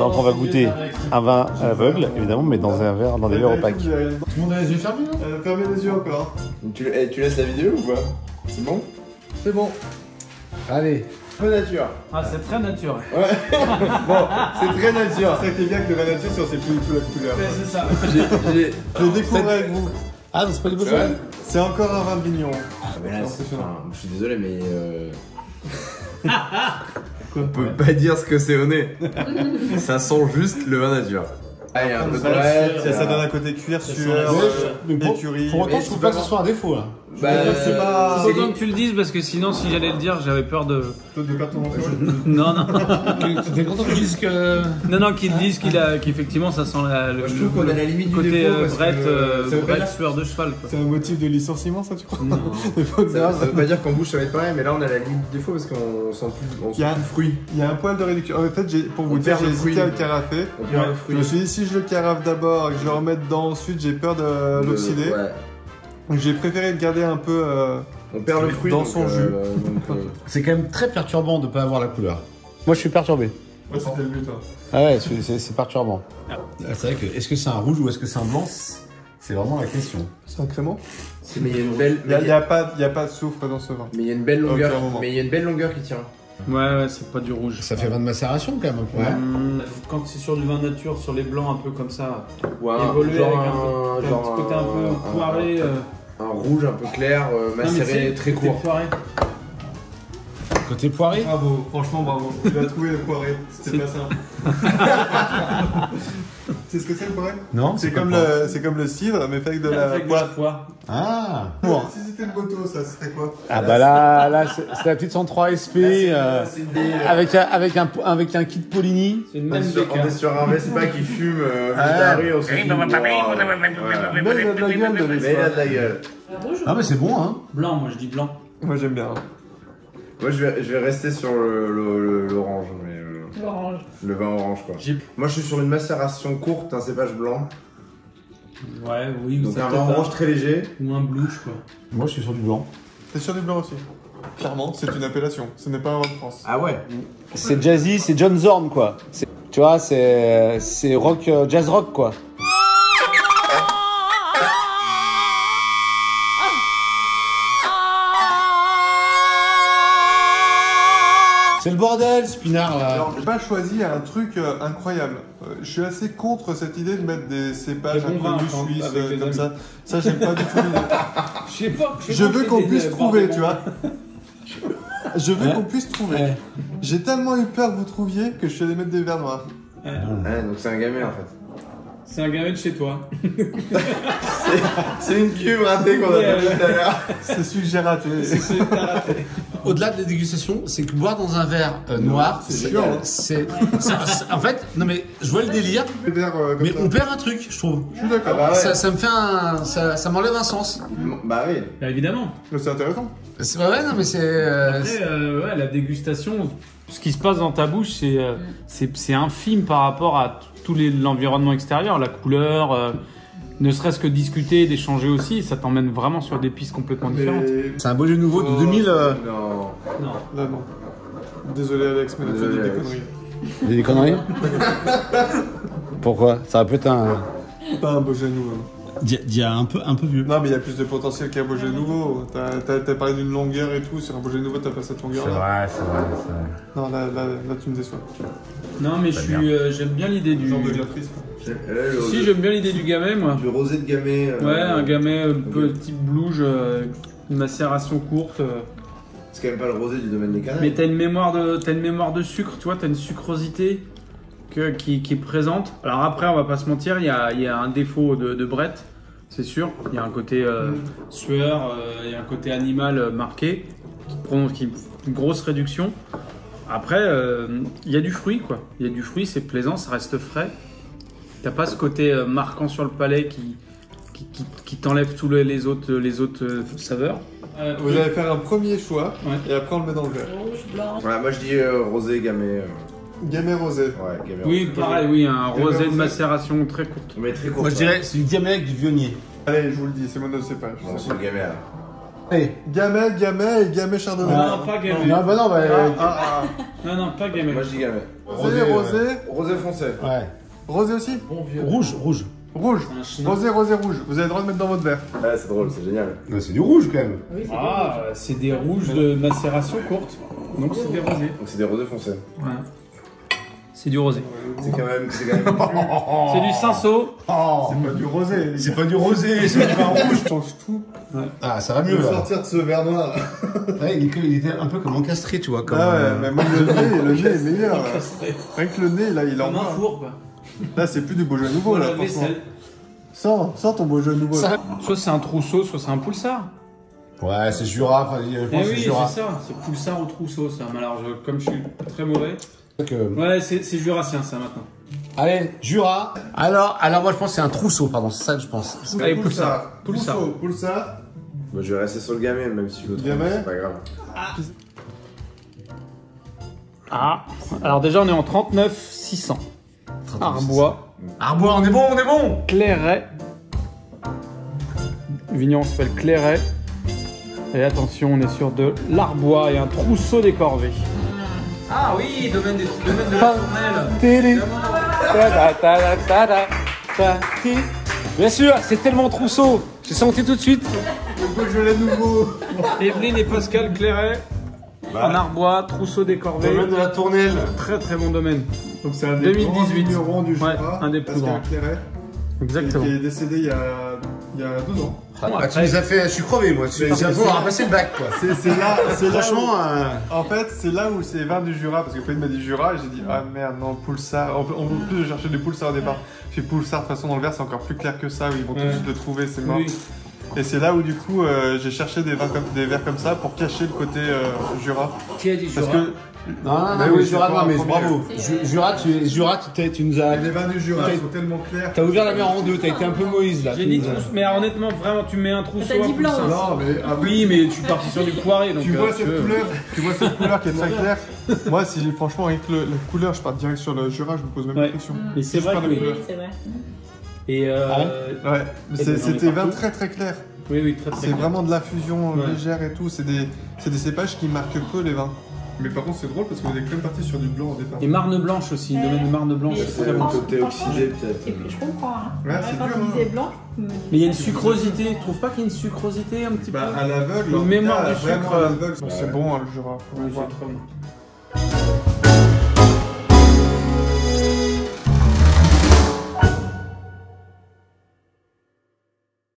Donc on va goûter un vin aveugle, évidemment, mais dans un verre, dans des verres opaques. Tout le monde a les yeux fermés, non? Fermez les yeux encore. Tu laisses la vidéo ou pas? C'est bon? C'est bon. Allez. Très nature. Ah, c'est très naturel. Ouais. Bon, c'est très nature. C'est ça qui est bien que de la nature, si on sait plus du tout la couleur. Ouais, c'est ça. Je le découvre avec vous. Ah, non, c'est pas du beau Ouais. C'est encore un vin de vigneron. Ah, mais là, Impressionnant. je suis désolé, mais on peut pas dire ce que c'est au nez. Ça sent juste le vin nature. Ah, il y a un peu de brette. Ça donne un côté cuir, sueur, écurie. Pour autant, je trouve pas que ce soit un défaut, là. Bah, c'est pas. C'est autant que tu le dises parce que sinon, si j'allais le dire, j'avais peur de. De perdre ton emploi. Non, non. T'es content que je dise que. Non, non, qu'ils disent qu'effectivement ça sent le. je trouve qu'on a la limite du côté défaut parce que, brette, ça veut pas brette dire- sueur de cheval. Quoi. C'est un motif de licenciement, ça, tu crois? Non. Ça veut pas dire qu'en bouche ça va être pareil, mais là on a la limite du défaut parce qu'on sent plus, Il y a plus le fruit. Il y a un poil de réduction. En fait, pour vous On dire, perd j'ai le fruit. hésité à le carafer. On perd le Je fruit. me suis dit, si je le carafe d'abord et que je le remets dedans ensuite, j'ai peur de l'oxyder. Ouais. Donc j'ai préféré le garder un peu. On perd le fruit Dans donc, son jus. C'est quand même très perturbant de pas avoir la couleur. Moi, je suis perturbé. Ouais, c'était le but. Hein. Ah ouais, c'est perturbant. C'est vrai que, est-ce que c'est un rouge ou est-ce que c'est un blanc? C'est vraiment la question. C'est un crément. Mais il y a une belle. Il n'y a pas de soufre dans ce vin. Mais il y a une belle longueur. Aucun moment. Mais il y a une belle longueur qui tient. Ouais, ouais, c'est pas du rouge. Ça fait vin de macération quand même un peu. Ouais. Quand c'est sur du vin nature, sur les blancs un peu comme ça, Ouais, évoluer genre avec un petit côté un peu poiré. Un rouge un peu clair, macéré, très court. Poiré. Côté poiré. Bravo, franchement bravo. Tu as trouvé le poiré. C'était pas simple. C'est ce que c'est le poiré? Non, C'est comme le cidre, mais fait avec de la Avec de la poire. poire. Ah. Si c'était le boto, ça serait quoi? Ah bah là c'est la petite 103 SP avec un kit Poligny. C'est une On même est sur un Vespa qui fume dans la rue, on se dit, wow. Mais il a de la gueule de Mais il a l'espace. de la gueule. Ah mais c'est bon hein. Blanc, moi je dis blanc. Moi j'aime bien. Moi je vais rester sur l'orange, mais L'orange. le vin orange quoi. Moi je suis sur une macération courte, un cépage blanc, Ouais, oui, donc ça un peut vin être orange très léger. Ou un blouche quoi. Moi je suis sur du blanc. T'es sur du blanc aussi? Clairement, c'est une appellation. Ce n'est pas un vin de France. Ah ouais. C'est jazzy, c'est John Zorn quoi. Tu vois, c'est rock, jazz rock quoi. C'est le bordel, Spinard là. Alors, j'ai pas choisi un truc incroyable. Je suis assez contre cette idée de mettre des cépages Des bons vins, inconnus hein, suisses avec des comme amis. ça. Ça, j'aime pas du tout l'idée. Je sais pas. Je veux qu'on puisse trouver, tu vois. Je veux qu'on puisse trouver. Ouais. J'ai tellement eu peur que vous trouviez que je suis allé mettre des verres noirs. Ouais, donc c'est un gamay en fait. C'est un gamin de chez toi. C'est une cuve ratée qu'on a pas vu tout à l'heure. C'est celui que j'ai raté. Au-delà de la dégustation, c'est que boire dans un verre noir, c'est chiant, hein. c'est en fait, non mais je vois le délire, Des verres comme mais ça. on perd un truc, je trouve. Je suis d'accord. Ah bah ouais. Ça me fait ça m'enlève un sens. Bah oui. Bah, évidemment. Mais c'est intéressant. C'est ouais, non mais c'est Après, ouais, la dégustation, ce qui se passe dans ta bouche, c'est infime par rapport à tout l'environnement extérieur, la couleur, ne serait-ce que discuter, d'échanger aussi, ça t'emmène vraiment sur des pistes complètement différentes. Mais... c'est un beau jeu nouveau de 2000. Non. Non. Là, non. Désolé, Alex, mais là, tu as dit Désolé, des Alex. conneries. Des conneries. Pourquoi? Ça va peut-être un. Pas un Beaujolais nouveau. Il y a un peu vieux. Non, mais il y a plus de potentiel qu'un Beaujolais nouveau. T'as parlé d'une longueur et tout. Sur un Beaujolais nouveau, t'as pas cette longueur-là. c'est vrai. Non, là, tu me déçois. Non, mais j'aime bien l'idée du. Genre de glatrice. Si, j'aime bien l'idée du gamay, moi. Du rosé de gamay. Ouais, un gamay un peu type blouge, une macération courte. C'est quand même pas le rosé du domaine des Canaries. Mais t'as une mémoire de sucre, tu vois, t'as une sucrosité qui est présente. Alors après, on va pas se mentir, il y a un défaut de Brett, c'est sûr. Il y a un côté sueur, il y a un côté animal marqué, une grosse réduction. Après, il y a du fruit, quoi. Il y a du fruit, c'est plaisant, ça reste frais. T'as pas ce côté marquant sur le palais qui t'enlève tous les autres saveurs. Vous allez faire un premier choix, Ouais. et après on le met dans le verre. Rouge, blanc. Ouais, moi je dis rosé gamay. Gamay rosé. Ouais, gamay. Oui, pareil, oui, un Gamay rosé de rosé. macération très courte. Mais très court. Moi je dirais c'est du gamay avec du vionnier. Allez, je vous le dis, c'est mon autre cépage. Bon, c'est le gamay là. Allez. Gamay et gamay chardonnay. Non, pas gamay. Non bah non bah. Ah, Non, pas gamay. Moi je dis gamay. Rosé, rosé. Rosé foncé. Ouais. Rosé aussi. Rouge, rouge. Rouge. C'est un chenard. Rosé, rosé, rouge. Vous avez le droit de mettre dans votre verre. Ouais, c'est drôle, c'est génial. Non, c'est du rouge quand même. Oui, c'est Ah, c'est des rouges de macération courte. Donc c'est des rosés. Donc c'est des rosés foncés. Ouais. C'est du rosé. C'est quand même plus... C'est du cinceau. Oh, C'est pas du rosé. c'est pas du rosé, c'est du vin rouge. change tout. Ah, ça va mieux là. sortir de ce verre noir. Ouais, il était un peu comme encastré, tu vois. Comme, Ah ouais, mais même le nez est meilleur. Rien que le nez, là, il en Comme un a. four, quoi. Là, c'est plus du Beaujolais nouveau, là, La franchement. vaisselle. Sans ton Beaujolais nouveau. là. Soit c'est un trousseau, soit c'est un poulsard. Ouais, c'est Jura. Enfin, je Eh pense que c'est oui, Jura. c'est ça. C'est poulsard ou trousseau, ça. Mais alors, comme je suis très mauvais. Que- Ouais, c'est jurassien, ça, maintenant. Allez, Jura. Alors moi je pense que c'est un trousseau, pardon, c'est ça que je pense. Allez, poulsard. Poulsard. Poulsard. Moi je vais rester sur le gamin, même si je le trouve, Gamin. c'est pas grave. Ah, alors déjà, on est en 39 600. Arbois, Arbois, on est bon, on est bon. Clairet. Vignon s'appelle Clairet. Et attention, on est sur de l'Arbois et un trousseau des corvées. Ah oui, domaine de la tournelle. Télé. Ta-da-ta-da-ta-da. Bien sûr, c'est tellement trousseau. J'ai senti tout de suite. Le Beaujolais nouveau. Evelyne et Pascal Clairet. En Arbois, trousseau des corvées. Domaine de la Tournelle. Très très bon domaine. Donc c'est un des 2018. grands vignerons du Jura. Ouais, un des plus Pascal grands. Clairet, Exactement. qui est décédé il y a 12 ans. Ah, tu nous as fait, je suis crevé moi. Tu as passé le bac quoi. C'est là, Franchement, En fait, c'est là où c'est vin du Jura, parce que Pauline m'a dit Jura, et j'ai dit ah merde, non, Poulsard. On veut plus chercher des Poulsards au départ. J'ai Poulsard, de toute façon, dans le verre, c'est encore plus clair que ça, où ils vont tout de suite le trouver, c'est mort. Oui. Et c'est là où, du coup, j'ai cherché des verres comme ça pour cacher le côté Jura. Qui a dit Parce Jura que. non, Mais oui, oui, Jura, c'est non, pas mais un premier. bravo. Jura, tu nous as. Les vins du Jura sont tellement clairs. T'as ouvert la mer en deux, t'as été un peu Moïse là. J'ai dit trousseau. Mais honnêtement, vraiment, tu mets un trousseau. T'as dit un blanc poulsard. aussi. Non, mais Oui, mais tu es parti sur du poiré. Donc, tu vois tu cette veux. couleur qui est très claire. Moi, si j'ai franchement avec la couleur, je pars direct sur le Jura, je me pose même pas Ouais. de question. Mais c'est vrai Juste que par la oui. couleur. Oui, c'est vrai. Et Ouais, mais Et ben, c'était on est vin partout. très très clair. oui, très très C'est clair. vraiment de la fusion Ouais. légère et tout. C'est des cépages qui marquent peu les vins. Mais par contre, c'est drôle parce qu'on est quand même parti sur du blanc au départ. Et Marne Blanche aussi, le domaine de Marne Blanche, Mais c'est très bon. côté oxydé, peut-être. Et puis, je comprends. Hein. Ouais, c'est Quand dur, tu hein. disais blanc, Mais il y a une sucrosité, tu trouves pas qu'il y a une sucrosité un petit Bah, peu à l'aveugle, Une en tout mémoire cas, du vraiment sucre. à l'aveugle. Donc c'est bon, hein, le Jura. Oui, c'est très bon.